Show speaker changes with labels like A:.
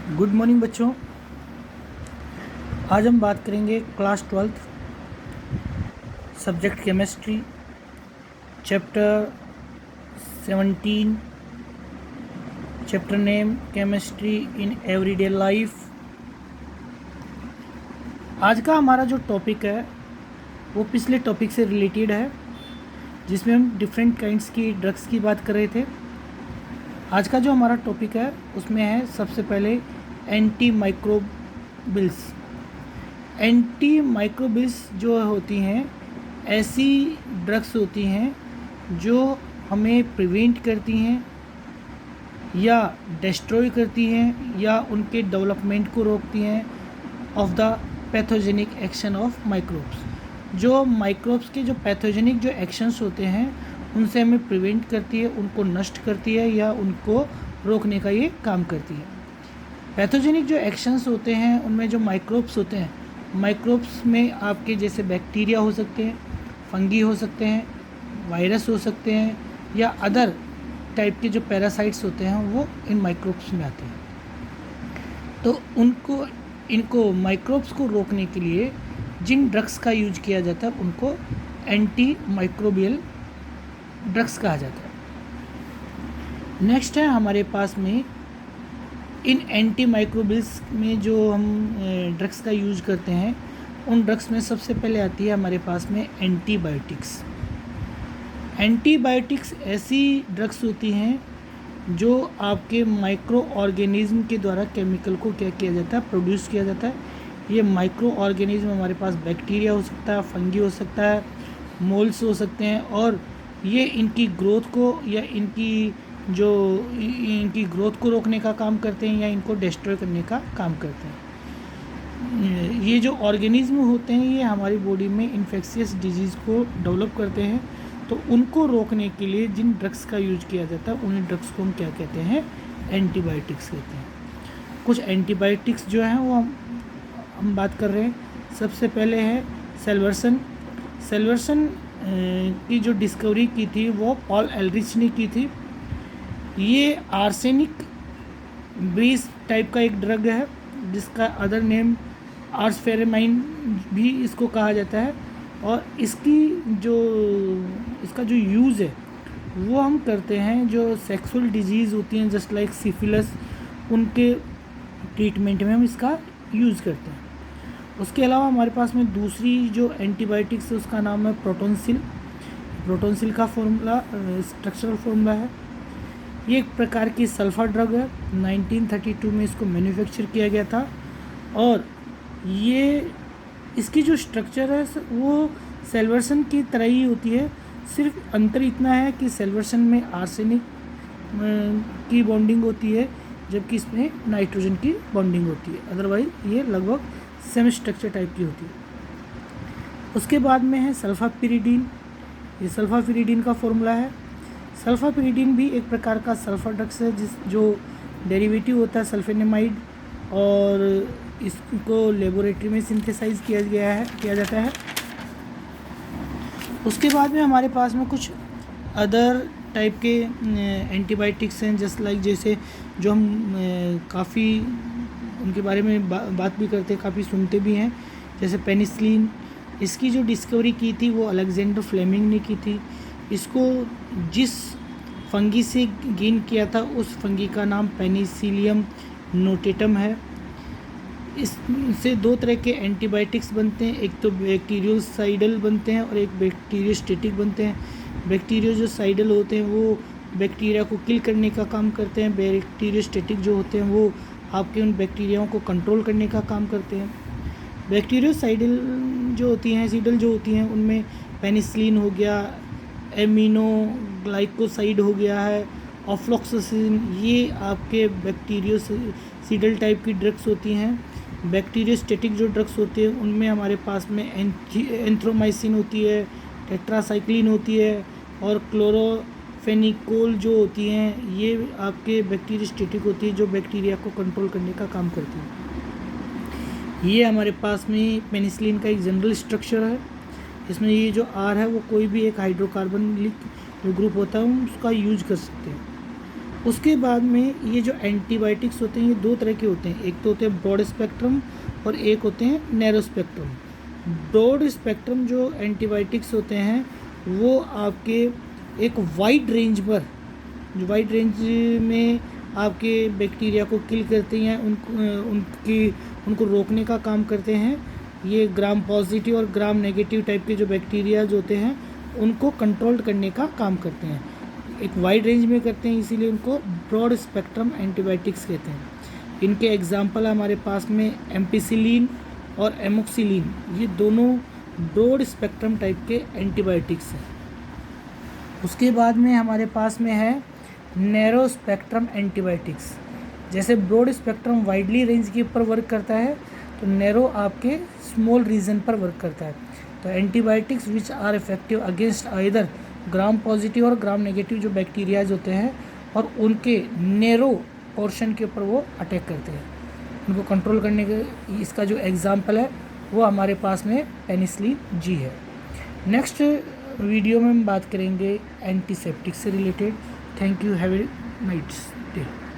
A: Good morning बच्चों। आज हम बात करेंगे class 12th subject chemistry, chapter 17, chapter name chemistry in everyday life. आज का हमारा जो टॉपिक है वो पिछले टॉपिक से रिलेटेड है, जिसमें हम डिफरेंट काइंड्स की ड्रग्स की बात कर रहे थे। आज का जो हमारा टॉपिक है उसमें है सबसे पहले एंटी माइक्रोबिल्स। एंटी माइक्रोबिल्स जो होती हैं ऐसी ड्रग्स होती हैं जो हमें प्रिवेंट करती हैं या डिस्ट्रॉय करती हैं या उनके डेवलपमेंट को रोकती हैं of the pathogenic action of microbes. जो माइक्रोब्स के जो पैथोजेनिक जो एक्शंस होते हैं उनसे हमें प्रिवेंट करती है, उनको नष्ट करती है या उनको रोकने का ये काम करती है। पैथोजेनिक जो एक्शंस होते हैं उनमें जो माइक्रोब्स होते हैं, माइक्रोब्स में आपके जैसे बैक्टीरिया हो सकते हैं, फंगी हो सकते हैं, वायरस हो सकते हैं या अदर टाइप के जो पैरासाइट्स होते हैं वो इन माइक्रोब्स में आते हैं। तो इनको माइक्रोब्स को रोकने के लिए जिन ड्रग्स का यूज किया जाता है उनको एंटी माइक्रोबियल ड्रग्स कहा जाता है। नेक्स्ट है हमारे पास में इन एंटी माइक्रोबिल्स में जो हम ड्रग्स का यूज करते हैं उन ड्रग्स में सबसे पहले आती है हमारे पास में एंटीबायोटिक्स। एंटीबायोटिक्स ऐसी ड्रग्स होती हैं जो आपके माइक्रो ऑर्गेनिज्म के द्वारा केमिकल को क्या किया जाता है, प्रोड्यूस किया जाता है। ये माइक्रो ऑर्गेनिज्म हमारे पास बैक्टीरिया हो सकता है, फंगी हो सकता है, मोल्स हो सकते हैं और ये इनकी ग्रोथ को या इनकी ग्रोथ को रोकने का काम करते हैं या इनको डिस्ट्रॉय करने का काम करते हैं। ये जो ऑर्गेनिज्म होते हैं ये हमारी बॉडी में इन्फेक्शियस डिजीज़ को डेवलप करते हैं, तो उनको रोकने के लिए जिन ड्रग्स का यूज किया जाता है उन्हीं ड्रग्स को हम क्या कहते हैं, एंटीबायोटिक्स कहते हैं। कुछ एंटीबायोटिक्स जो हैं वो हम बात कर रहे हैं। सबसे पहले है सेल्वर्सन। सेल्वर्सन की जो डिस्कवरी की थी वो पॉल एलरिच ने की थी। ये आर्सेनिक बेस टाइप का एक ड्रग है जिसका अदर नेम आर्सफेरेमाइन भी इसको कहा जाता है और इसका जो यूज़ है वो हम करते हैं जो सेक्सुअल डिजीज़ होती हैं जस्ट लाइक सिफिलिस, उनके ट्रीटमेंट में हम इसका यूज़ करते हैं। उसके अलावा हमारे पास में दूसरी जो एंटीबायोटिक्स है उसका नाम है प्रोटोनसिल। प्रोटोनसिल का फॉर्मूला स्ट्रक्चरल फॉर्मूला है। ये एक प्रकार की सल्फर ड्रग है। 1932 में इसको मैन्युफैक्चर किया गया था और इसकी जो स्ट्रक्चर है वो सेल्वर्सन की तरह ही होती है। सिर्फ अंतर इतना है कि सेल्वर्सन में आर्सेनिक की बॉन्डिंग होती है जबकि इसमें नाइट्रोजन की बॉन्डिंग होती है, अदरवाइज ये लगभग सेम स्ट्रक्चर टाइप की होती है। उसके बाद में है सल्फापिरिडीन। ये सल्फापिरिडीन का फॉर्मूला है। सल्फापिरिडीन भी एक प्रकार का सल्फर ड्रग्स है जो डेरिवेटिव होता है सल्फेनेमाइड और इसको लेबोरेटरी में सिंथेसाइज किया जाता है। उसके बाद में हमारे पास में कुछ अदर टाइप के एंटीबायोटिक्स हैं जैसे जो हम काफ़ी उनके बारे में बात भी करते हैं, काफ़ी सुनते भी हैं, जैसे पेनिसिलिन। इसकी जो डिस्कवरी की थी वो अलेक्जेंडर फ्लेमिंग ने की थी। इसको जिस फंगी से गेन किया था उस फंगी का नाम पेनिसिलियम नोटेटम है। इससे दो तरह के एंटीबायोटिक्स बनते हैं, एक तो बैक्टीरियोसाइडल बनते हैं और एक बैक्टीरियोस्टेटिक बनते हैं। बैक्टीरियोसाइडल होते हैं वो बैक्टीरिया को किल करने का काम करते हैं, बैक्टीरियोस्टेटिक जो होते हैं वो आपके उन बैक्टीरियाओं को कंट्रोल करने का काम करते हैं। बैक्टीरियोसाइडल जो होती हैं उनमें पेनिसिलिन हो गया, एमिनोग्लाइकोसाइड हो गया है, ऑफ्लॉक्सासिन, ये आपके बैक्टीरियोसाइडल टाइप की ड्रग्स होती हैं। बैक्टीरियोस्टेटिक जो ड्रग्स होती हैं उनमें हमारे पास में एंथ्रोमाइसिन होती है, टेट्रासाइक्लिन होती है और क्लोरोफेनिकोल जो होती हैं ये आपके बैक्टीरियोस्टेटिक होती है जो बैक्टीरिया को कंट्रोल करने का काम करती है। ये हमारे पास में पेनिसिलिन का एक जनरल स्ट्रक्चर है। इसमें ये जो आर है वो कोई भी एक हाइड्रोकार्बन जो ग्रुप होता है उसका यूज कर सकते हैं। उसके बाद में ये जो एंटीबायोटिक्स होते हैं ये दो तरह के होते हैं, एक तो होते हैं ब्रॉड स्पेक्ट्रम और एक होते हैं नैरो स्पेक्ट्रम। ब्रॉड स्पेक्ट्रम जो एंटीबायोटिक्स होते हैं वो आपके एक वाइड रेंज पर, जो वाइड रेंज में आपके बैक्टीरिया को किल करते हैं, उनको रोकने का काम करते हैं। ये ग्राम पॉजिटिव और ग्राम नेगेटिव टाइप के जो बैक्टीरिया होते हैं उनको कंट्रोल करने का काम करते हैं, एक वाइड रेंज में करते हैं, इसीलिए उनको ब्रॉड स्पेक्ट्रम एंटीबायोटिक्स कहते हैं। इनके एग्जाम्पल हमारे पास में एम्पिसिलिन और एमोक्सिलिन, ये दोनों ब्रॉड स्पेक्ट्रम टाइप के एंटीबायोटिक्स हैं। उसके बाद में हमारे पास में है नैरो स्पेक्ट्रम एंटीबायोटिक्स। जैसे ब्रॉड स्पेक्ट्रम वाइडली रेंज के ऊपर वर्क करता है तो नैरो आपके स्मॉल रीजन पर वर्क करता है। तो antibiotics which are effective against either gram positive और ग्राम नेगेटिव जो बैक्टीरियाज होते हैं और उनके नैरो पोर्शन के ऊपर वो अटैक करते हैं, उनको कंट्रोल करने के इसका जो एग्जाम्पल है वो हमारे पास में पेनिसिलिन जी है। नेक्स्ट वीडियो में हम बात करेंगे एंटीसेप्टिक से related. Thank you, have a nights.